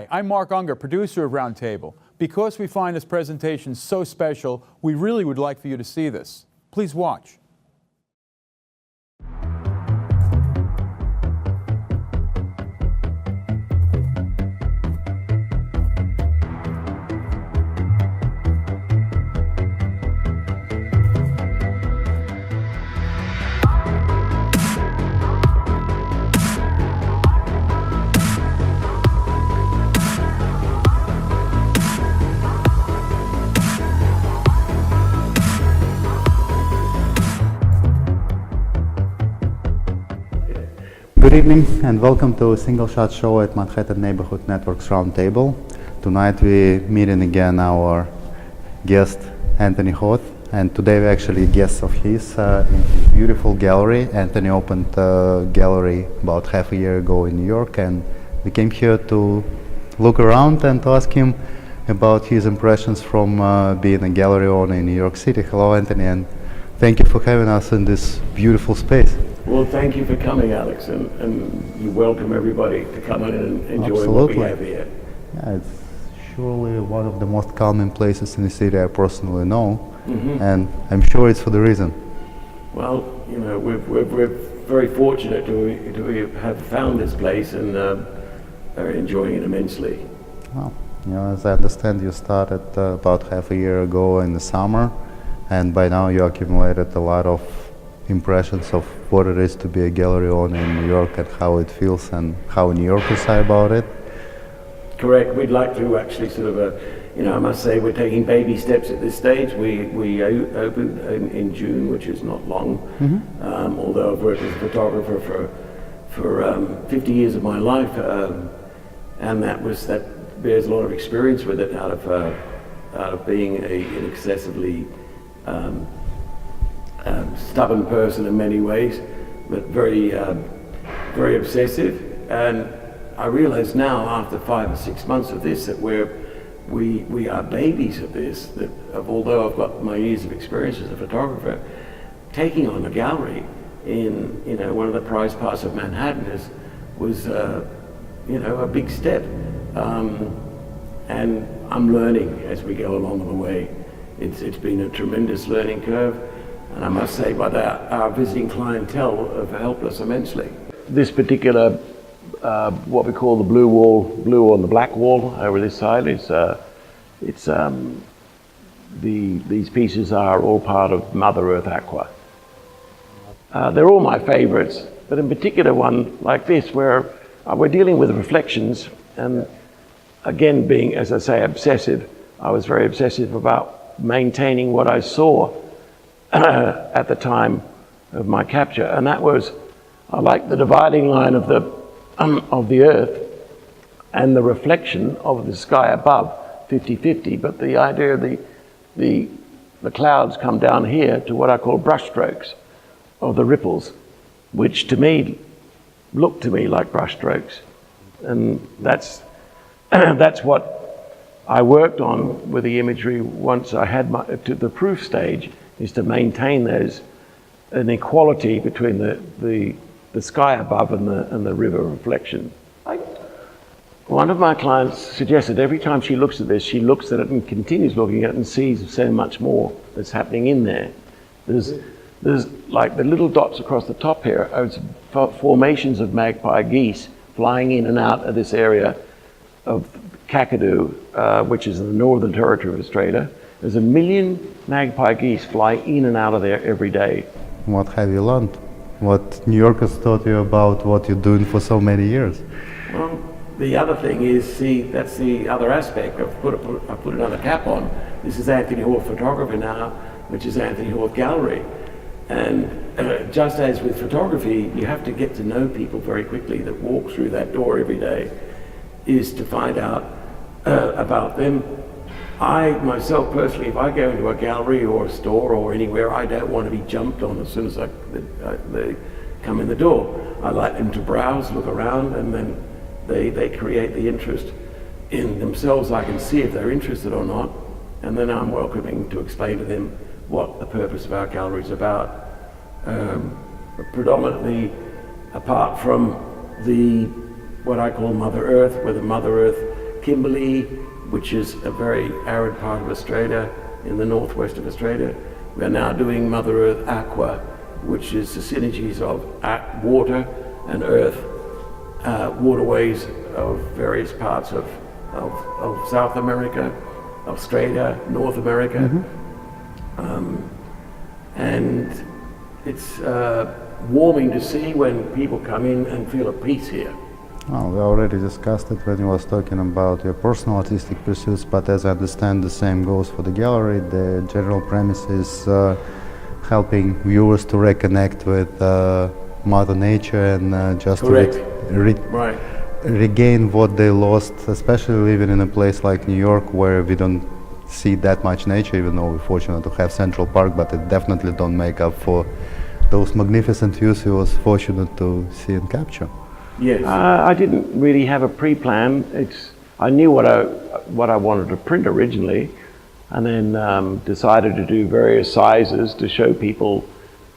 Hi, I'm Mark Unger, producer of Roundtable. Because we find this presentation so special, we really would like for you to see this. Please watch. Good evening and welcome to a single shot show at Manhattan Neighborhood Network's Roundtable. Tonight we're meeting again our guest Anthony Horth, and today we're actually guests of his in his beautiful gallery. Anthony opened a gallery about half a year ago in New York, and we came here to look around and to ask him about his impressions from being a gallery owner in New York City. Hello Anthony, and thank you for having us in this beautiful space. Well, thank you for coming, Alex, and you welcome everybody to come in and enjoy Absolutely. what we have here. Yeah, it's surely one of the most calming places in the city I personally know, and I'm sure it's for the reason. Well, you know, we're very fortunate to have found this place and are enjoying it immensely. Well, you know, as I understand, you started about half a year ago in the summer, and by now you accumulated a lot of impressions of what it is to be a gallery owner in New York and how it feels and how New Yorkers are about it. Correct. We'd like to actually sort of, you know, I must say we're taking baby steps at this stage. We opened in June, which is not long. Although I've worked as a photographer for 50 years of my life, and that bears a lot of experience with it out of being an excessively stubborn person in many ways, but very obsessive. And I realize now, after 5 or 6 months of this, that we are babies of this. That although I've got my years of experience as a photographer, taking on a gallery in one of the prized parts of Manhattan was a big step. And I'm learning as we go along the way. It's been a tremendous learning curve. And I must say, by that, our visiting clientele have helped us immensely. This particular, what we call the blue wall and the black wall over this side, these pieces are all part of Mother Earth Aqua. They're all my favorites, but in particular one like this, where we're dealing with reflections, and again, being, as I say, obsessive, I was very obsessive about maintaining what I saw at the time of my capture, and that was, I like the dividing line of the earth and the reflection of the sky above, 50-50, but the idea of the clouds come down here to what I call brush strokes of the ripples, which to me look to me like brush strokes, and that's what I worked on with the imagery once I had to the proof stage, is to maintain an equality between the sky above and the river reflection. One of my clients suggested every time she looks at this, she looks at it and continues looking at it and sees so much more that's happening in there. There's like the little dots across the top here are formations of magpie geese flying in and out of this area of Kakadu, which is in the Northern Territory of Australia. There's 1 million magpie geese fly in and out of there every day. What have you learned? What New Yorkers taught you about what you're doing for so many years? Well, the other thing is, see, that's the other aspect. I've put another cap on. This is Anthony Horth Photography now, which is Anthony Horth Gallery. And just as with photography, you have to get to know people very quickly that walk through that door every day, is to find out about them. I, myself personally, if I go into a gallery or a store or anywhere, I don't want to be jumped on as soon as they come in the door. I like them to browse, look around, and then they create the interest in themselves. I can see if they're interested or not, and then I'm welcoming to explain to them what the purpose of our gallery is about. Predominantly, apart from what I call Mother Earth, where the Mother Earth Kimberley, which is a very arid part of Australia, in the northwest of Australia. We are now doing Mother Earth Aqua, which is the synergies of water and earth, waterways of various parts of South America, Australia, North America. And it's warming to see when people come in and feel at peace here. Well, we already discussed it when you was talking about your personal artistic pursuits, but as I understand, the same goes for the gallery. The general premise is helping viewers to reconnect with Mother Nature and just Correct. to regain what they lost, especially living in a place like New York where we don't see that much nature, even though we're fortunate to have Central Park, but it definitely don't make up for those magnificent views we was fortunate to see and capture. Yes. I didn't really have a pre-plan. I knew what I wanted to print originally, and then decided to do various sizes to show people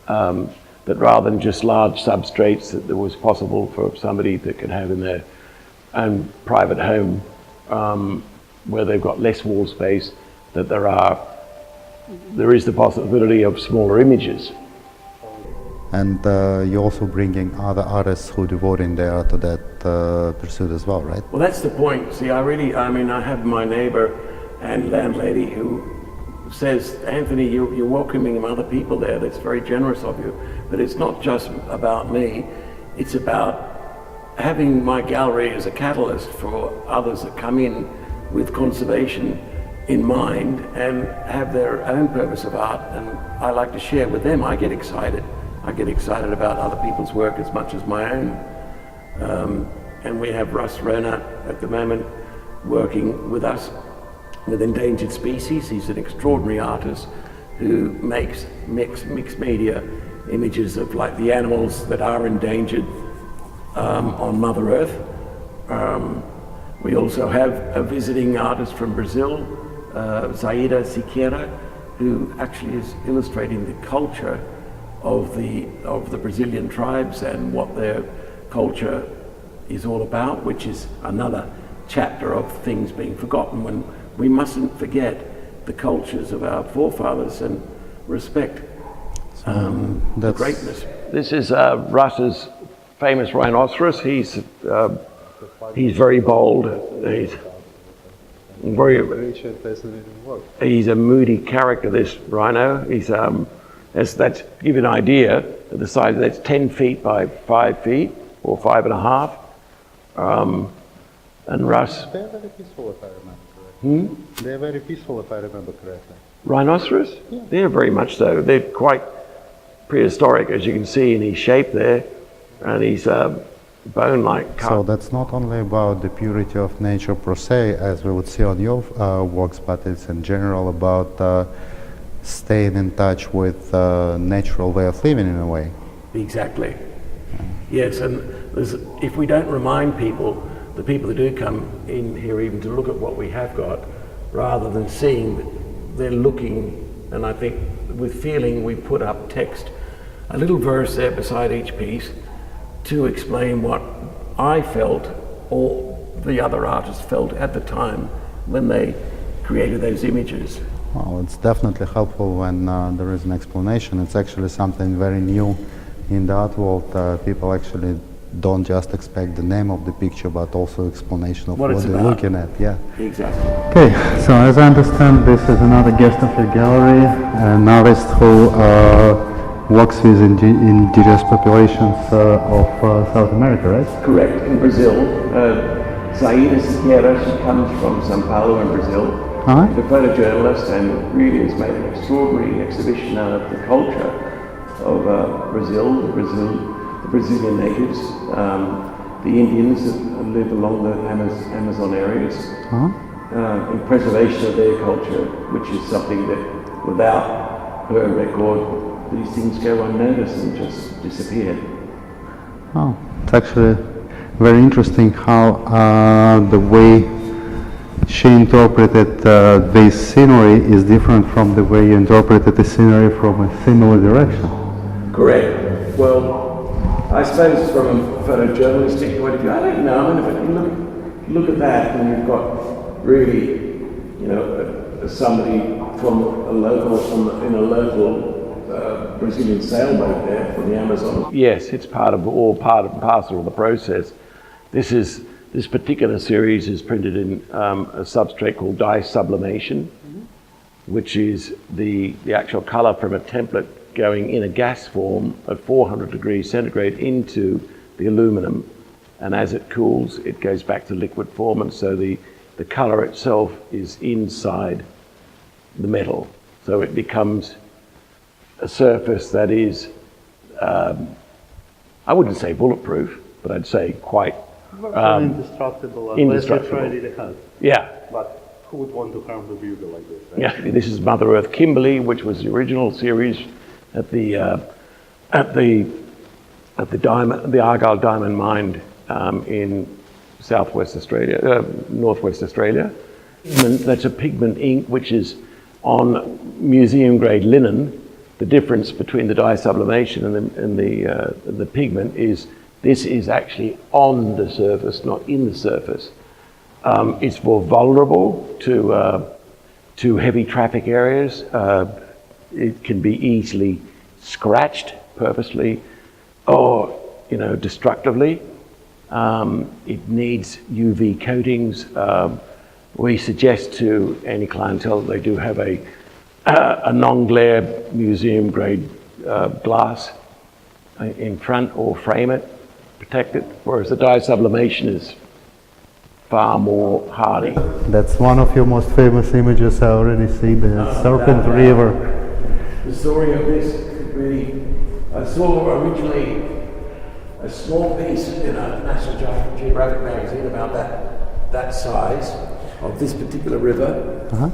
that rather than just large substrates, that it was possible for somebody that could have in their own private home where they've got less wall space, that there is the possibility of smaller images. And you're also bringing other artists who devoting their art to that pursuit as well, right? Well, that's the point. See, I have my neighbor and landlady who says, Anthony, you're welcoming other people there. That's very generous of you. But it's not just about me. It's about having my gallery as a catalyst for others that come in with conservation in mind and have their own purpose of art. And I like to share with them. I get excited. I get excited about other people's work as much as my own. And we have Russ Rona at the moment working with us with endangered species. He's an extraordinary artist who makes mixed media images of like the animals that are endangered on Mother Earth. We also have a visiting artist from Brazil, Zaida Siqueira, who actually is illustrating the culture of the Brazilian tribes and what their culture is all about, which is another chapter of things being forgotten, when we mustn't forget the cultures of our forefathers and respect the greatness. This is Russ's famous Rhinoceros. He's very bold. He's a moody character, this rhino. That's give you an idea of the size. That's 10 feet by 5 feet or 5.5. And Russ. They're very peaceful, if I remember correctly. They're very peaceful, if I remember correctly. Rhinoceros? Yeah. They're very much so. They're quite prehistoric, as you can see in his shape there, and he's bone-like cut. So that's not only about the purity of nature per se, as we would see on your works, but it's in general about staying in touch with natural way of living in a way. Exactly. Yes, and if we don't remind people, the people that do come in here even to look at what we have got, rather than seeing, they're looking, and I think with feeling we put up text, a little verse there beside each piece to explain what I felt or the other artists felt at the time when they created those images. Well, it's definitely helpful when there is an explanation. It's actually something very new in the art world. People actually don't just expect the name of the picture, but also explanation of what they're looking at. Yeah. Exactly. Okay, so as I understand, this is another guest of your gallery, an artist who works with indigenous populations of South America, right? Correct, in Brazil. Zaida Siqueira, she comes from São Paulo in Brazil. Right. She's a photojournalist and really has made an extraordinary exhibition out of the culture of Brazil, the Brazilian natives, the Indians that live along the Amazon areas, in preservation of their culture, which is something that without her record, these things go unnoticed and just disappear. Oh, it's actually very interesting how the way she interpreted this scenery is different from the way you interpreted the scenery from a similar direction. Correct. Well, I suppose from a photojournalistic point of view, I don't know. I mean, if you look at that, and you've got really, you know, somebody from a local, in a local Brazilian sailboat there from the Amazon. Yes, it's part and parcel of the process. This particular series is printed in a substrate called dye sublimation, which is the actual color from a template going in a gas form at 400 degrees centigrade into the aluminum, and as it cools it goes back to liquid form, and so the color itself is inside the metal, so it becomes a surface that is I wouldn't say bulletproof, but I'd say quite indestructible unless you tried it out. Yeah. But who would want to harm the beauty like this, right? Yeah, this is Mother Earth Kimberley, which was the original series at the Argyle Diamond Mine in southwest Australia, northwest Australia. And that's a pigment ink which is on museum grade linen. The difference between the dye sublimation and the pigment is this is actually on the surface, not in the surface. It's more vulnerable to heavy traffic areas. It can be easily scratched purposely or, you know, destructively. It needs UV coatings. We suggest to any clientele that they do have a non-glare museum grade glass in front, or frame it, protect it, whereas the dye sublimation is far more hardy. That's one of your most famous images I already see, the Serpent River. The story of this could be, I saw originally a small piece in a National Geographic magazine about that size of this particular river.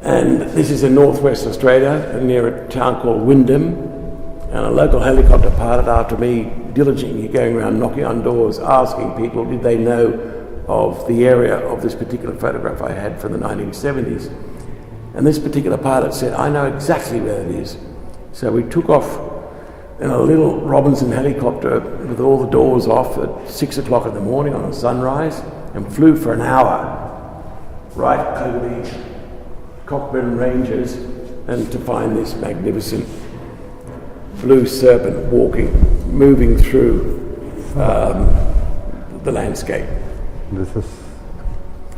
And this is in northwest Australia, near a town called Wyndham, and a local helicopter pilot, after me diligently going around knocking on doors, asking people did they know of the area of this particular photograph I had from the 1970s. And this particular pilot said, I know exactly where it is. So we took off in a little Robinson helicopter with all the doors off at 6 o'clock in the morning on a sunrise, and flew for an hour right over the Cockburn Ranges, and to find this magnificent blue serpent moving through the landscape. This is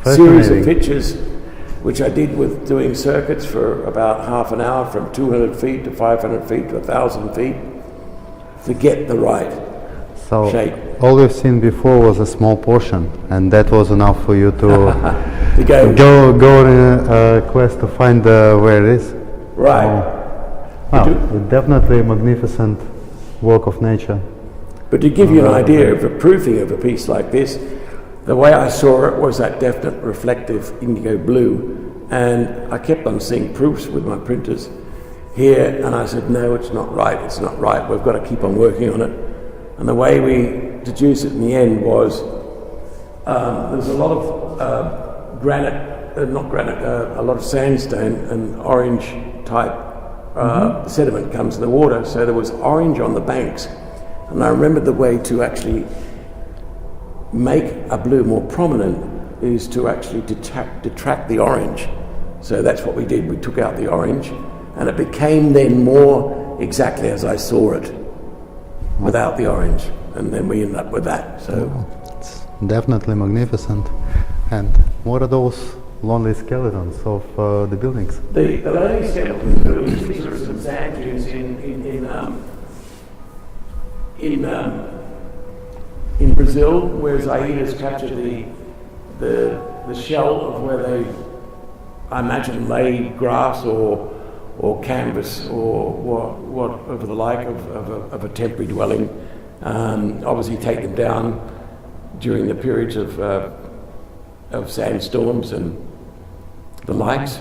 Series fascinating. of pictures which I did with doing circuits for about half an hour, from 200 feet to 500 feet to 1,000 feet, to get the right shape. All we've seen before was a small portion, and that was enough for you to to go on a quest to find where it is. right. Wow, definitely a magnificent work of nature. But to give you an idea of the proofing of a piece like this, the way I saw it was that definite reflective indigo blue, and I kept on seeing proofs with my printers here, and I said, no, it's not right, we've got to keep on working on it. And the way we deduced it in the end was there's a lot of a lot of sandstone and orange type sediment comes in the water, so there was orange on the banks. And I remembered the way to actually make a blue more prominent is to actually detract the orange. So that's what we did. We took out the orange, and it became then more exactly as I saw it without the orange, and then we ended up with that. So It's definitely magnificent. And what are those lonely skeletons of the buildings? the lonely skeleton, these are some sand dunes in Brazil, where Zaidas captured the shell of where they, I imagine, laid grass or canvas or whatever the like of a temporary dwelling. Obviously take them down during the periods of sandstorms and the likes.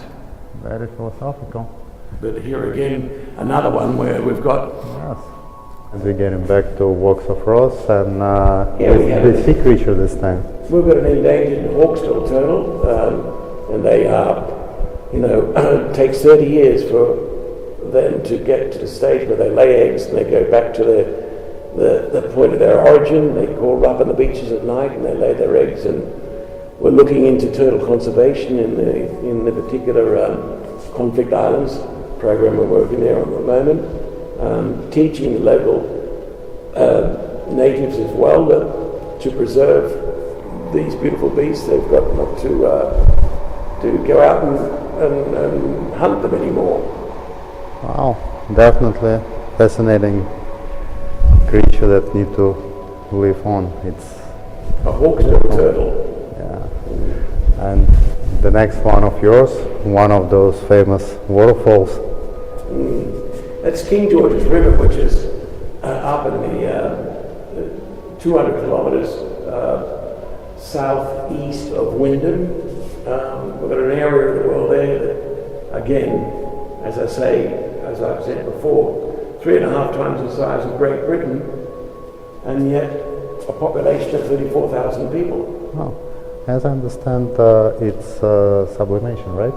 Very philosophical. But here again, another one where we've got Yes. And we're getting back to Walks of Ross and we the sea creature this time. we've got an endangered hawksbill turtle, and they are, it takes 30 years for them to get to the stage where they lay eggs and they go back to the point of their origin. They crawl up on the beaches at night and they lay their eggs, and We're looking into turtle conservation in the particular conflict islands program we're working there on the moment, teaching the local natives as well to preserve these beautiful beasts. They've got not to go out and hunt them anymore. Wow, definitely fascinating creature that need to live on. It's A hawksbill turtle. yeah. And the next one of yours, one of those famous waterfalls. That's King George's River, which is up in the 200 kilometres southeast of Wyndham. We've got an area of the world there that, again, as I say, as I've said before, 3.5 times the size of Great Britain, and yet a population of 34,000 people. Wow. As I understand, it's sublimation, right?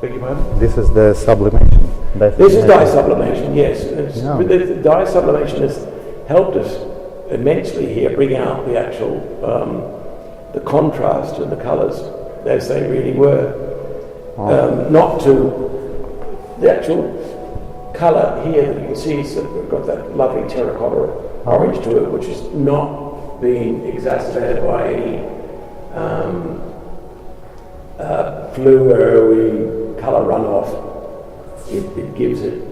Beg your pardon? This is the sublimation. This is dye sublimation, yes. Yeah. The dye sublimation has helped us immensely here bring out the actual, the contrast and the colours as they really were. Not to the actual colour here that you can see, it's got that lovely terracotta orange to it, which is not being exacerbated by any fluorine colour runoff. It gives it,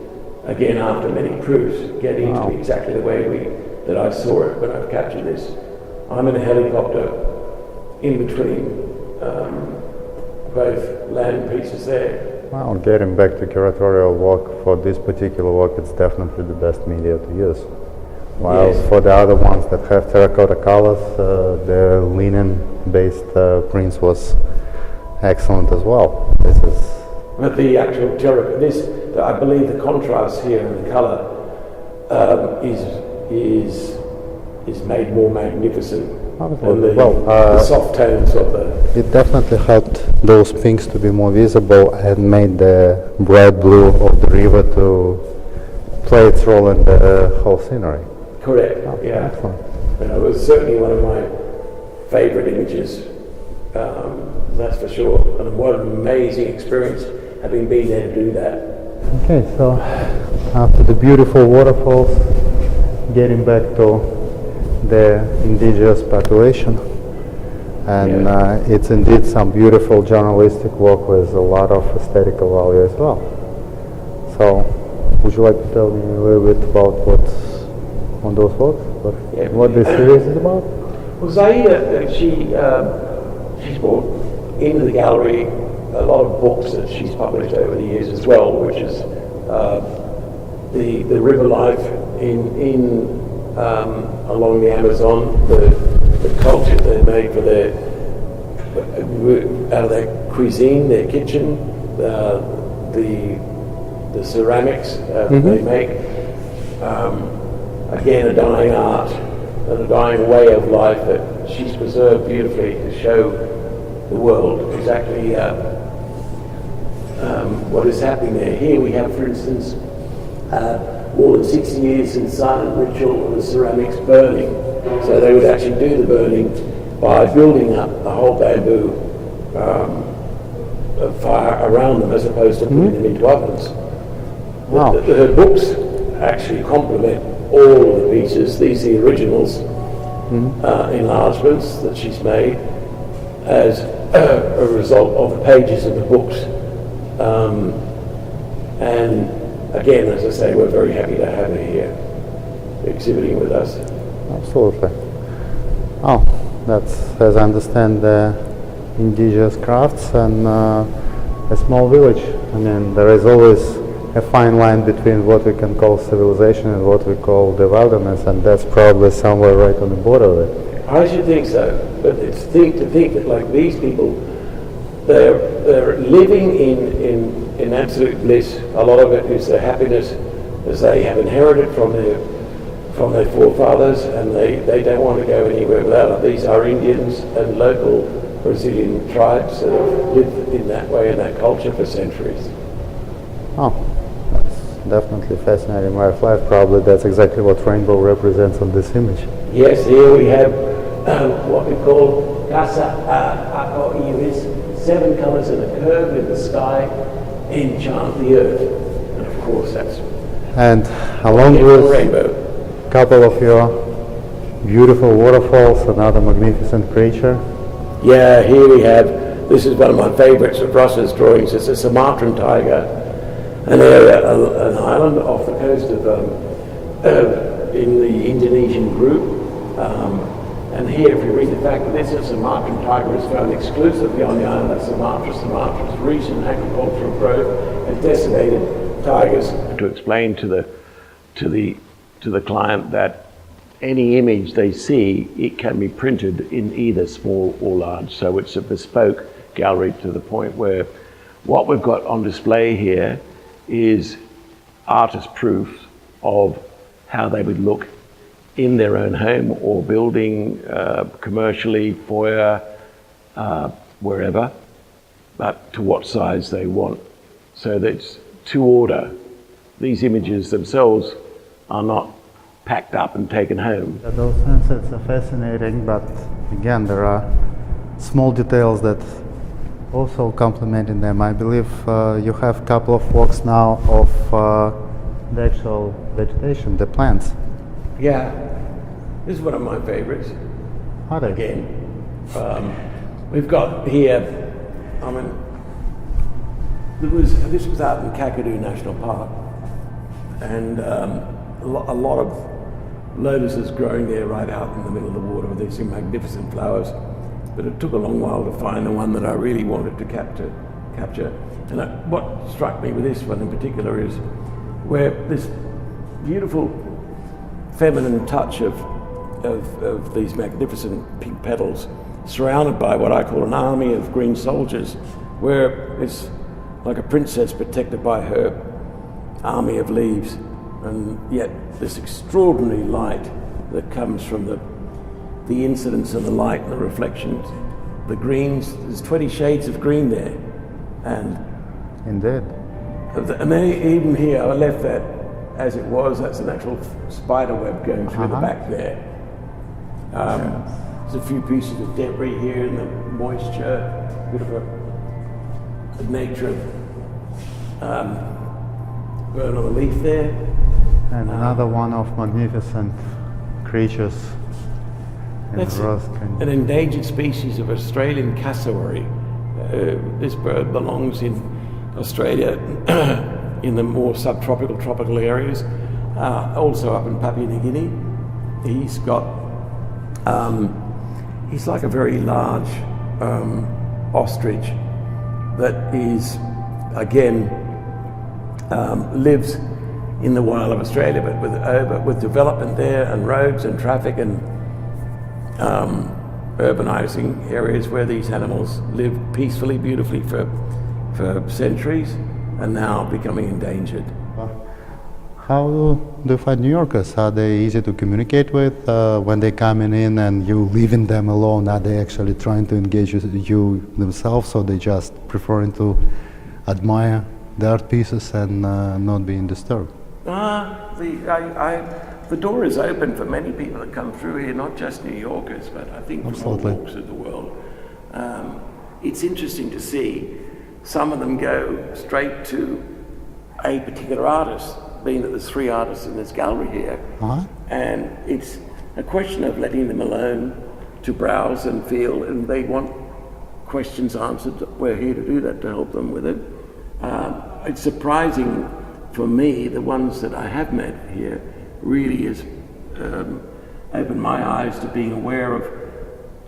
again, after many proofs, getting to be exactly the way that I saw it when I've captured this. I'm in a helicopter in between both land pieces there. Well, getting back to curatorial work, for this particular work, it's definitely the best media to use. While Yes. for the other ones that have terracotta colors, the linen-based prints was excellent as well. This is But the actual terracotta, I believe the contrast here in the colour is made more magnificent than the soft tones of the. It definitely helped those pinks to be more visible and made the bright blue of the river to play its role in the whole scenery. Correct. Yeah. Excellent. It was certainly one of my favourite images. That's for sure. And what an amazing experience having been there to do that. Okay, so after the beautiful waterfalls, getting back to the indigenous population, and it's indeed some beautiful journalistic work with a lot of aesthetical value as well. So, would you like to tell me a little bit about what's on those works? What this series is about? Well, Zaida, she's brought into the gallery a lot of books that she's published over the years as well, which is the river life in along the Amazon, the culture they made for out of their cuisine, their kitchen, the ceramics they make. Again, a dying art and a dying way of life that she's preserved beautifully to show the world exactly what is happening there. Here we have, for instance, more than 60 years in silent ritual of the ceramics burning. So they would actually do the burning by building up the whole bamboo fire around them as opposed to putting them into ovens. Wow. Her books actually complement all of the pieces. These are the originals, enlargements that she's made as a result of the pages of the books. And again, as I say, we're very happy to have her here exhibiting with us. Absolutely. Oh, that's, as I understand, the indigenous crafts and a small village. I mean, there is always a fine line between what we can call civilization and what we call the wilderness, and that's probably somewhere right on the border of it. I should think so, but it's to think that like these people, they're living in absolute bliss. A lot of it is their happiness as they have inherited from their forefathers, and they don't want to go anywhere without it. These are Indians and local Brazilian tribes that have lived in that way, in that culture for centuries. Oh, that's definitely fascinating way of life. Probably that's exactly what rainbow represents on this image. Yes, here we have what we call casa aqua iris, 7 colors in a curve in the sky, enchant the earth. And of course that's And along the with rainbow. a couple of your beautiful waterfalls, another magnificent creature. Yeah, here we have, this is one of my favorites of Ross's drawings. It's a Sumatran tiger, an island off the coast of, in the Indonesian group. And here, if you read the fact that this is a Sumatran tiger is found exclusively on the island of Sumatra. Sumatra's recent agricultural growth has decimated tigers. To explain to the client that any image they see, it can be printed in either small or large. So it's a bespoke gallery to the point where what we've got on display here is artist proof of how they would look in their own home or building, commercially, foyer, wherever, but to what size they want. So that's to order. These images themselves are not packed up and taken home. Those sunsets are fascinating, but again, there are small details that also complementing them. I believe you have a couple of walks now of the actual vegetation, the plants. Yeah, this is one of my favorites. Are they? Again, we've got here, I mean, this was out in Kakadu National Park, and a lot of lotuses growing there right out in the middle of the water with these magnificent flowers. But it took a long while to find the one that I really wanted to capture. And what struck me with this one in particular is where this beautiful feminine touch of these magnificent pink petals surrounded by what I call an army of green soldiers, where it's like a princess protected by her army of leaves, and yet this extraordinary light that comes from the incidence of the light and the reflections. The greens, there's 20 shades of green there. And Indeed. And then even here, I left that as it was. That's an actual spider web going through the back there. There's a few pieces of debris here in the moisture, a bit of a nature of burn on the leaf there. And another one of magnificent creatures in That's rust. an endangered species of Australian cassowary. This bird belongs in Australia in the more subtropical, tropical areas. Also up in Papua New Guinea. He's got, he's like a very large ostrich that is, again, lives in the wild of Australia, but with development there and roads and traffic and urbanizing areas where these animals live peacefully, beautifully for centuries, and now becoming endangered. How do you find New Yorkers? Are they easy to communicate with when they coming in and you leaving them alone? Are they actually trying to engage with you themselves, or they just preferring to admire the art pieces and not being disturbed? The door is open for many people that come through here, not just New Yorkers, but I think from all walks of the world. It's interesting to see some of them go straight to a particular artist, being that there's 3 artists in this gallery here. And it's a question of letting them alone to browse and feel, and they want questions answered. We're here to do that, to help them with it. It's surprising for me, the ones that I have met here really has opened my eyes to being aware of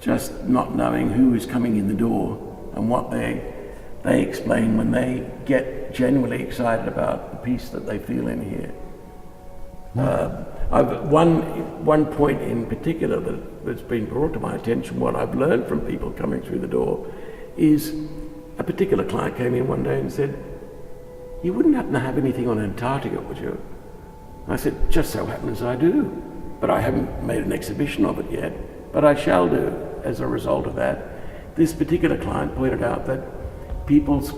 just not knowing who is coming in the door and what they explain when they get genuinely excited about the piece that they feel in here. One point in particular that's been brought to my attention, what I've learned from people coming through the door, is a particular client came in one day and said, "You wouldn't happen to have anything on Antarctica, would you?" I said, "Just so happens I do, but I haven't made an exhibition of it yet, but I shall do as a result of that." This particular client pointed out that people's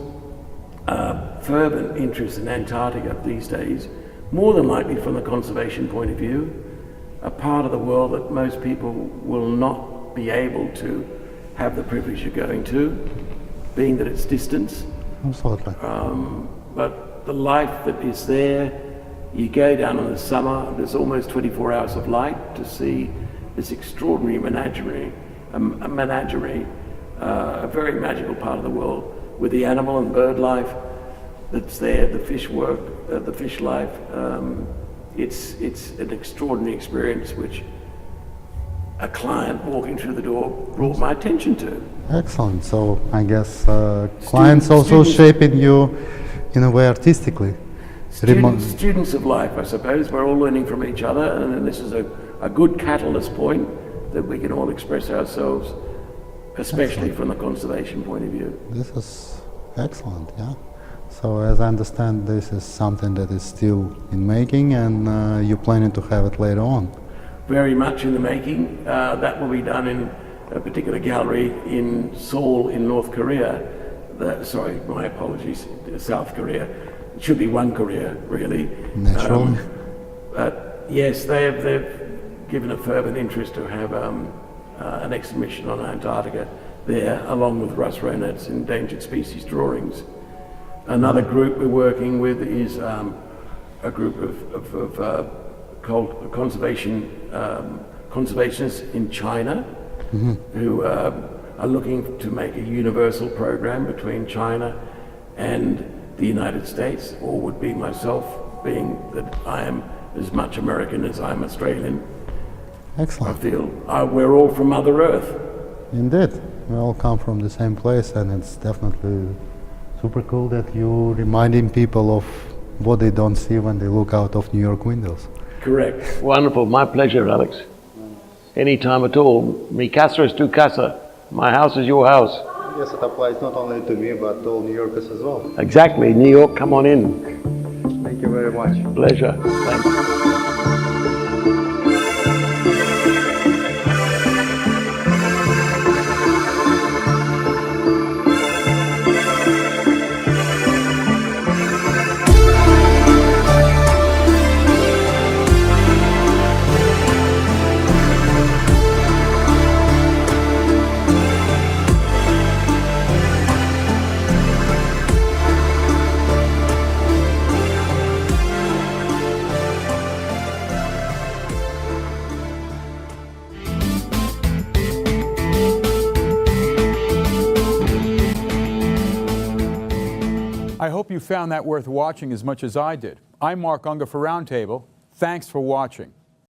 fervent interest in Antarctica these days, more than likely from the conservation point of view, a part of the world that most people will not be able to have the privilege of going to, being that it's distance. Absolutely. But the life that is there, you go down in the summer, there's almost 24 hours of light to see this extraordinary menagerie, a very magical part of the world with the animal and bird life that's there, the fish work, the fish life. It's an extraordinary experience which a client walking through the door brought my attention to. Excellent. So I guess clients also shaping you in a way artistically. Students of life, I suppose. We're all learning from each other, and this is a good catalyst point that we can all express ourselves, especially from the conservation point of view. This is excellent, yeah. So as I understand, this is something that is still in making, and you're planning to have it later on. Very much in the making. That will be done in a particular gallery in Seoul in North Korea. Sorry, my apologies, South Korea. It should be one Korea, really. Naturally. But yes, they've given a fervent interest to have an exhibition on Antarctica there, along with Russ Ronet's endangered species drawings. Another group we're working with is a group of conservationists in China who are looking to make a universal program between China and the United States, or would be myself, being that I am as much American as I'm Australian. Excellent. I feel we're all from Mother Earth. Indeed. We all come from the same place, and it's definitely super cool that you're reminding people of what they don't see when they look out of New York windows. Correct. Wonderful. My pleasure, Alex. Anytime at all. Mi casa es tu casa. My house is your house. Yes, it applies not only to me, but to all New Yorkers as well. Exactly. New York, come on in. Thank you very much. Pleasure. Thanks. I hope you found that worth watching as much as I did. I'm Mark Unger for Roundtable. Thanks for watching.